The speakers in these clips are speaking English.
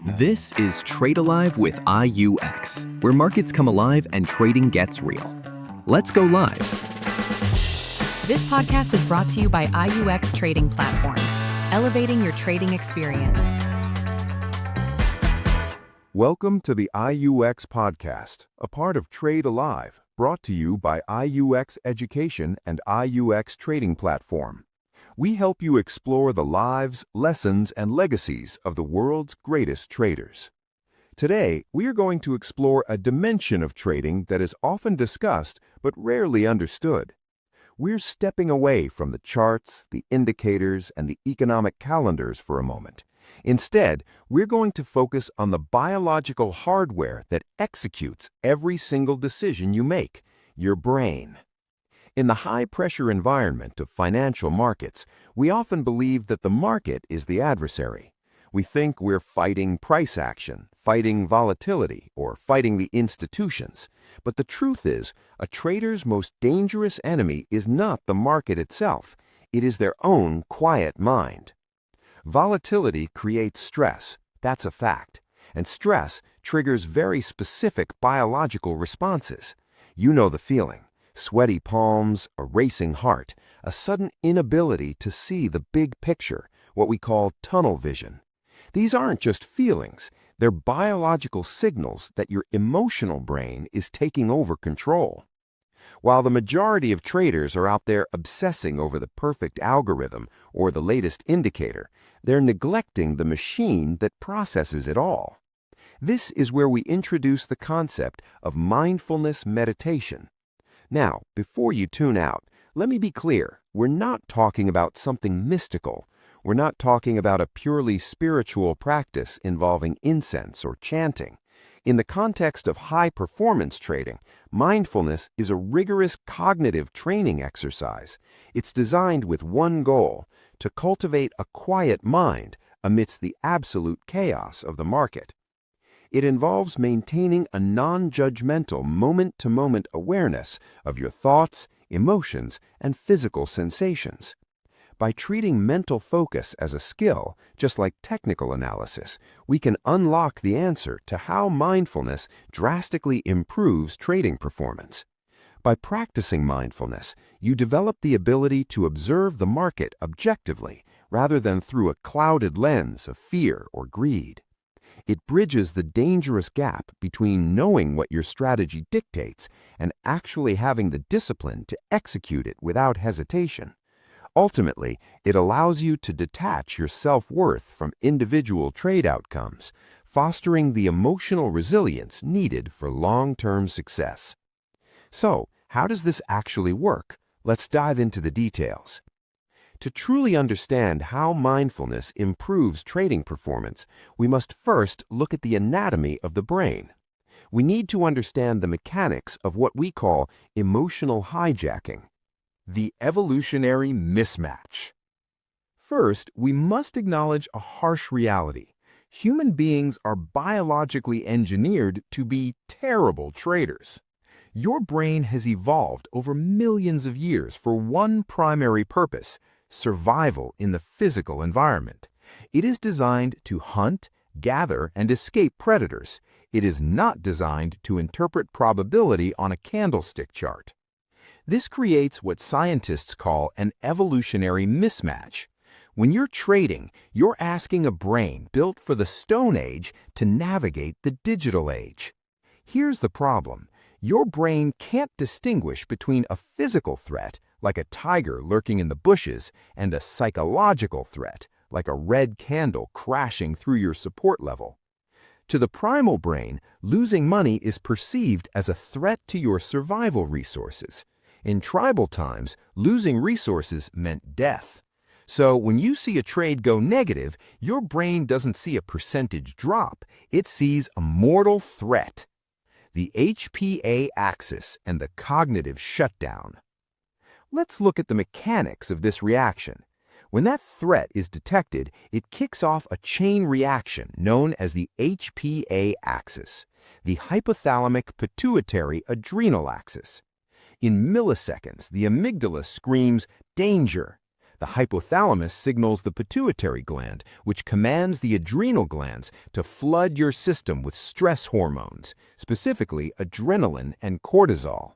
This is Trade Alive with IUX, where markets come alive and trading gets real. Let's go live. This podcast is brought to you by IUX Trading Platform, elevating your trading experience. Welcome to the IUX podcast, a part of Trade Alive, brought to you by IUX Education and IUX Trading Platform. We help you explore the lives, lessons, and legacies of the world's greatest traders. Today, we are going to explore a dimension of trading that is often discussed but rarely understood. We're stepping away from the charts, the indicators, and the economic calendars for a moment. Instead, we're going to focus on the biological hardware that executes every single decision you make, your brain. In the high-pressure environment of financial markets, we often believe that the market is the adversary. We think we're fighting price action, fighting volatility, or fighting the institutions. But the truth is, a trader's most dangerous enemy is not the market itself. It is their own quiet mind. Volatility creates stress, that's a fact. And stress triggers very specific biological responses. You know the feeling. Sweaty palms, a racing heart, a sudden inability to see the big picture, what we call tunnel vision. These aren't just feelings, they're biological signals that your emotional brain is taking over control. While the majority of traders are out there obsessing over the perfect algorithm or the latest indicator, they're neglecting the machine that processes it all. This is where we introduce the concept of mindfulness meditation. Now, before you tune out, let me be clear, we're not talking about something mystical. We're not talking about a purely spiritual practice involving incense or chanting. In the context of high-performance trading, mindfulness is a rigorous cognitive training exercise. It's designed with one goal, to cultivate a quiet mind amidst the absolute chaos of the market. It involves maintaining a non-judgmental moment-to-moment awareness of your thoughts, emotions, and physical sensations. By treating mental focus as a skill, just like technical analysis, we can unlock the answer to how mindfulness drastically improves trading performance. By practicing mindfulness, you develop the ability to observe the market objectively, rather than through a clouded lens of fear or greed. It bridges the dangerous gap between knowing what your strategy dictates and actually having the discipline to execute it without hesitation. Ultimately, it allows you to detach your self-worth from individual trade outcomes, fostering the emotional resilience needed for long-term success. So, how does this actually work? Let's dive into the details. To truly understand how mindfulness improves trading performance, we must first look at the anatomy of the brain. We need to understand the mechanics of what we call emotional hijacking, the evolutionary mismatch. First, we must acknowledge a harsh reality. Human beings are biologically engineered to be terrible traders. Your brain has evolved over millions of years for one primary purpose: survival in the physical environment. It is designed to hunt, gather, and escape predators. It is not designed to interpret probability on a candlestick chart. This creates what scientists call an evolutionary mismatch. When you're trading, you're asking a brain built for the Stone Age to navigate the digital age. Here's the problem. Your brain can't distinguish between a physical threat, like a tiger lurking in the bushes, and a psychological threat, like a red candle crashing through your support level. To the primal brain, losing money is perceived as a threat to your survival resources. In tribal times, losing resources meant death. So when you see a trade go negative, your brain doesn't see a percentage drop. It sees a mortal threat. The HPA axis and the cognitive shutdown. Let's look at the mechanics of this reaction. When that threat is detected, it kicks off a chain reaction known as the HPA axis, the hypothalamic pituitary adrenal axis. In milliseconds, the amygdala screams, "Danger!" The hypothalamus signals the pituitary gland, which commands the adrenal glands to flood your system with stress hormones, specifically adrenaline and cortisol.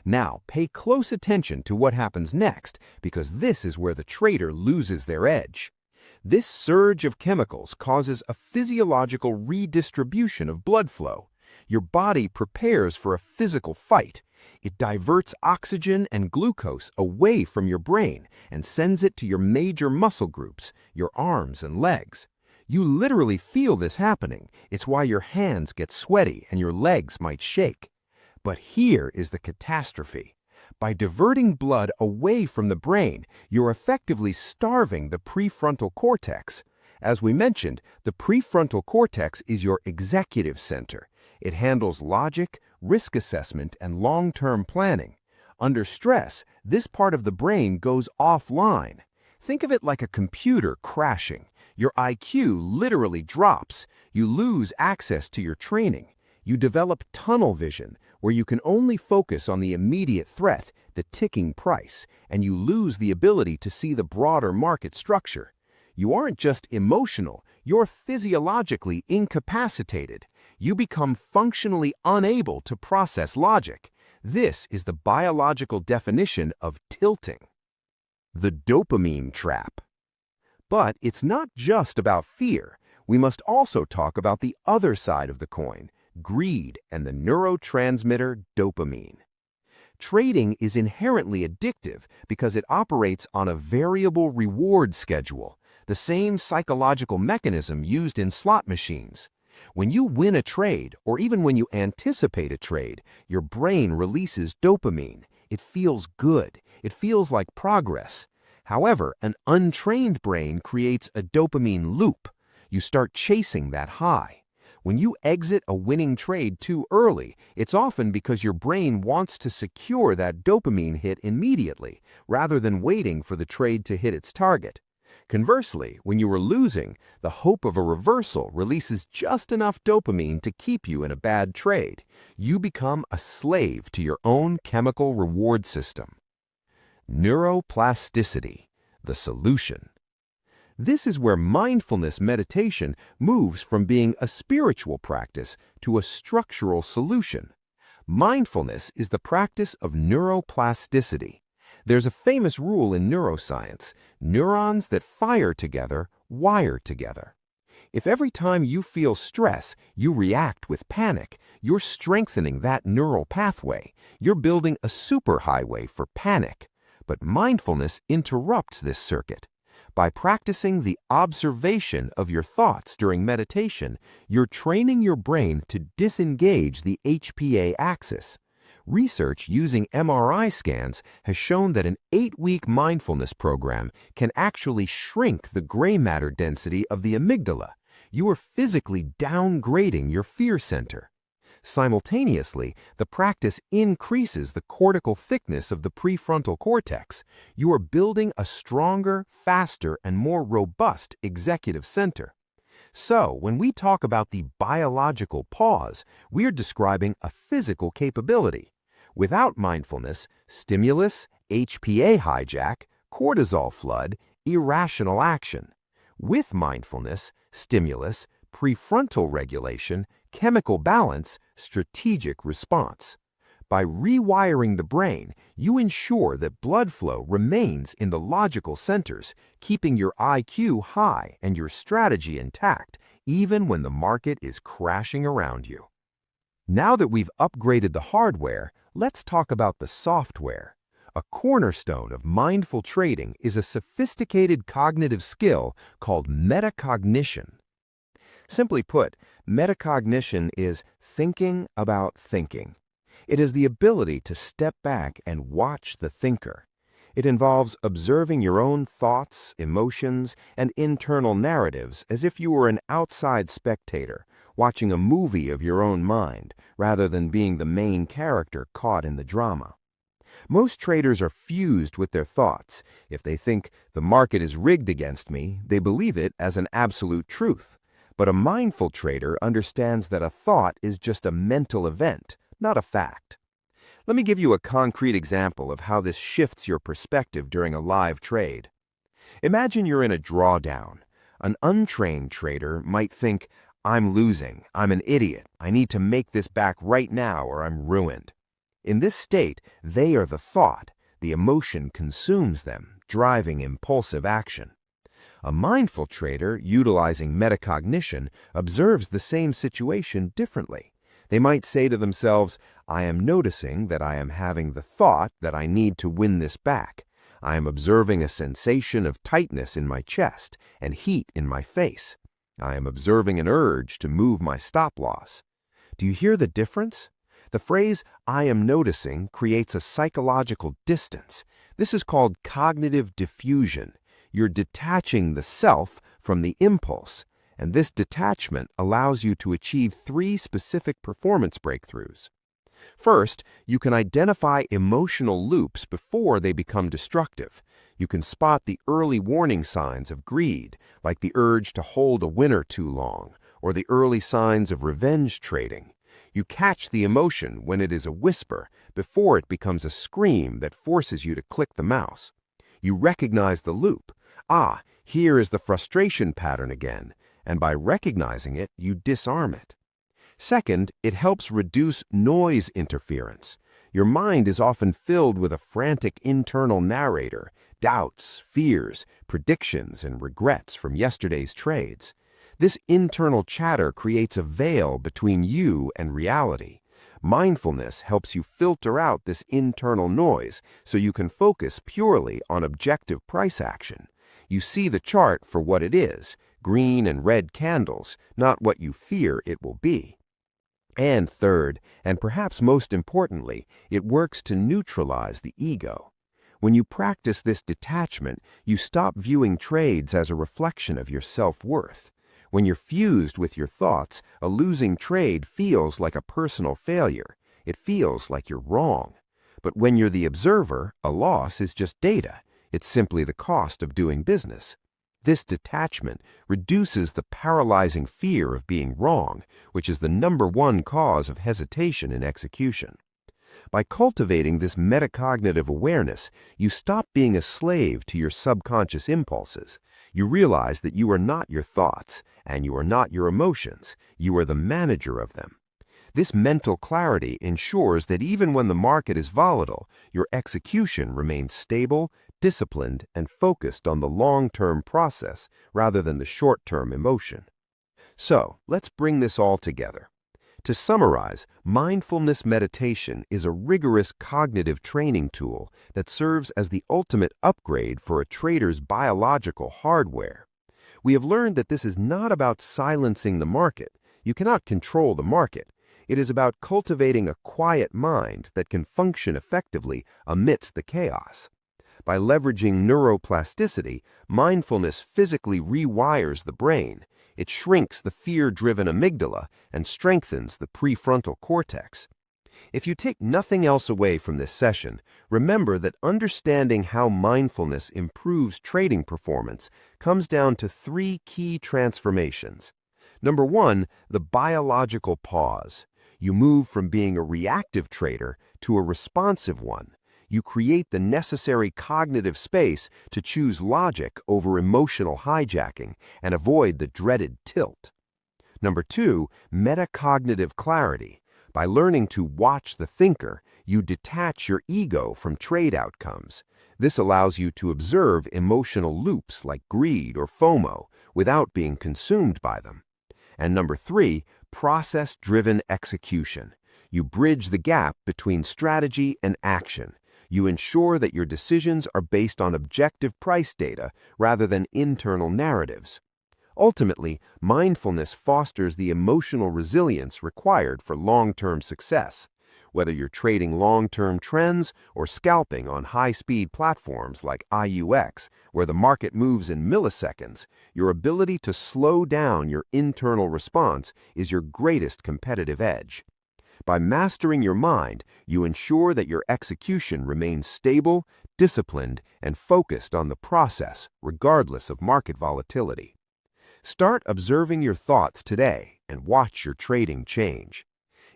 Now, pay close attention to what happens next, because this is where the trader loses their edge. This surge of chemicals causes a physiological redistribution of blood flow. Your body prepares for a physical fight. It diverts oxygen and glucose away from your brain and sends it to your major muscle groups, your arms and legs. You literally feel this happening. It's why your hands get sweaty and your legs might shake. But here is the catastrophe. By diverting blood away from the brain, you're effectively starving the prefrontal cortex. As we mentioned, the prefrontal cortex is your executive center. It handles logic, risk assessment, and long-term planning. Under stress, this part of the brain goes offline. Think of it like a computer crashing. Your IQ literally drops. You lose access to your training. You develop tunnel vision, where you can only focus on the immediate threat, the ticking price, and you lose the ability to see the broader market structure. You aren't just emotional, you're physiologically incapacitated. You become functionally unable to process logic. This is the biological definition of tilting. The dopamine trap. But it's not just about fear. We must also talk about the other side of the coin, greed and the neurotransmitter dopamine. Trading is inherently addictive because it operates on a variable reward schedule, the same psychological mechanism used in slot machines. When you win a trade, or even when you anticipate a trade, your brain releases dopamine. It feels good. It feels like progress. However, an untrained brain creates a dopamine loop. You start chasing that high. When you exit a winning trade too early, it's often because your brain wants to secure that dopamine hit immediately, rather than waiting for the trade to hit its target. Conversely, when you are losing, the hope of a reversal releases just enough dopamine to keep you in a bad trade. You become a slave to your own chemical reward system. Neuroplasticity, the solution. This is where mindfulness meditation moves from being a spiritual practice to a structural solution. Mindfulness is the practice of neuroplasticity. There's a famous rule in neuroscience: neurons that fire together wire together. If every time you feel stress, you react with panic, you're strengthening that neural pathway. You're building a superhighway for panic. But mindfulness interrupts this circuit. By practicing the observation of your thoughts during meditation, you're training your brain to disengage the HPA axis. Research using MRI scans has shown that an 8-week mindfulness program can actually shrink the gray matter density of the amygdala. You are physically downgrading your fear center. Simultaneously, the practice increases the cortical thickness of the prefrontal cortex. You are building a stronger, faster, and more robust executive center. So, when we talk about the biological pause, we are describing a physical capability. Without mindfulness, stimulus, HPA hijack, cortisol flood, irrational action. With mindfulness, stimulus, prefrontal regulation, chemical balance, strategic response. By rewiring the brain, you ensure that blood flow remains in the logical centers, keeping your IQ high and your strategy intact, even when the market is crashing around you. Now that we've upgraded the hardware, let's talk about the software. A cornerstone of mindful trading is a sophisticated cognitive skill called metacognition. Simply put, metacognition is thinking about thinking. It is the ability to step back and watch the thinker. It involves observing your own thoughts, emotions, and internal narratives as if you were an outside spectator, watching a movie of your own mind, rather than being the main character caught in the drama. Most traders are fused with their thoughts. If they think the market is rigged against me, they believe it as an absolute truth. But a mindful trader understands that a thought is just a mental event, not a fact. Let me give you a concrete example of how this shifts your perspective during a live trade. Imagine you're in a drawdown. An untrained trader might think, I'm losing, I'm an idiot, I need to make this back right now or I'm ruined. In this state, they are the thought, the emotion consumes them, driving impulsive action. A mindful trader, utilizing metacognition, observes the same situation differently. They might say to themselves, I am noticing that I am having the thought that I need to win this back. I am observing a sensation of tightness in my chest and heat in my face. I am observing an urge to move my stop loss. Do you hear the difference? The phrase, I am noticing, creates a psychological distance. This is called cognitive diffusion. You're detaching the self from the impulse, and this detachment allows you to achieve 3 specific performance breakthroughs. First, you can identify emotional loops before they become destructive. You can spot the early warning signs of greed, like the urge to hold a winner too long, or the early signs of revenge trading. You catch the emotion when it is a whisper before it becomes a scream that forces you to click the mouse. You recognize the loop. Ah, here is the frustration pattern again, and by recognizing it, you disarm it. Second, it helps reduce noise interference. Your mind is often filled with a frantic internal narrator, doubts, fears, predictions, and regrets from yesterday's trades. This internal chatter creates a veil between you and reality. Mindfulness helps you filter out this internal noise so you can focus purely on objective price action. You see the chart for what it is, green and red candles, not what you fear it will be. And third, and perhaps most importantly, it works to neutralize the ego. When you practice this detachment, you stop viewing trades as a reflection of your self-worth. When you're fused with your thoughts, a losing trade feels like a personal failure. It feels like you're wrong. But when you're the observer, a loss is just data. It's simply the cost of doing business. This detachment reduces the paralyzing fear of being wrong, which is the #1 cause of hesitation in execution. By cultivating this metacognitive awareness, you stop being a slave to your subconscious impulses. You realize that you are not your thoughts, and you are not your emotions. You are the manager of them. This mental clarity ensures that even when the market is volatile, your execution remains stable, disciplined, and focused on the long-term process rather than the short-term emotion. So, let's bring this all together. To summarize, mindfulness meditation is a rigorous cognitive training tool that serves as the ultimate upgrade for a trader's biological hardware. We have learned that this is not about silencing the market. You cannot control the market. It is about cultivating a quiet mind that can function effectively amidst the chaos. By leveraging neuroplasticity, mindfulness physically rewires the brain. It shrinks the fear-driven amygdala and strengthens the prefrontal cortex. If you take nothing else away from this session, remember that understanding how mindfulness improves trading performance comes down to 3 key transformations. Number 1, the biological pause. You move from being a reactive trader to a responsive one. You create the necessary cognitive space to choose logic over emotional hijacking and avoid the dreaded tilt. Number 2, metacognitive clarity. By learning to watch the thinker, you detach your ego from trade outcomes. This allows you to observe emotional loops like greed or FOMO without being consumed by them. And number 3, process-driven execution. You bridge the gap between strategy and action. You ensure that your decisions are based on objective price data rather than internal narratives. Ultimately, mindfulness fosters the emotional resilience required for long-term success. Whether you're trading long-term trends or scalping on high-speed platforms like IUX, where the market moves in milliseconds, your ability to slow down your internal response is your greatest competitive edge. By mastering your mind, you ensure that your execution remains stable, disciplined, and focused on the process, regardless of market volatility. Start observing your thoughts today and watch your trading change.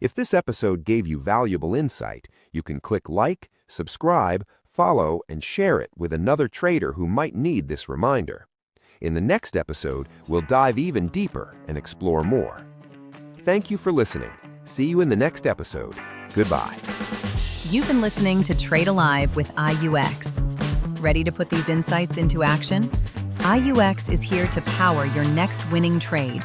If this episode gave you valuable insight, you can click like, subscribe, follow, and share it with another trader who might need this reminder. In the next episode, we'll dive even deeper and explore more. Thank you for listening. See you in the next episode. Goodbye. You've been listening to Trade Alive with IUX. Ready to put these insights into action? IUX is here to power your next winning trade.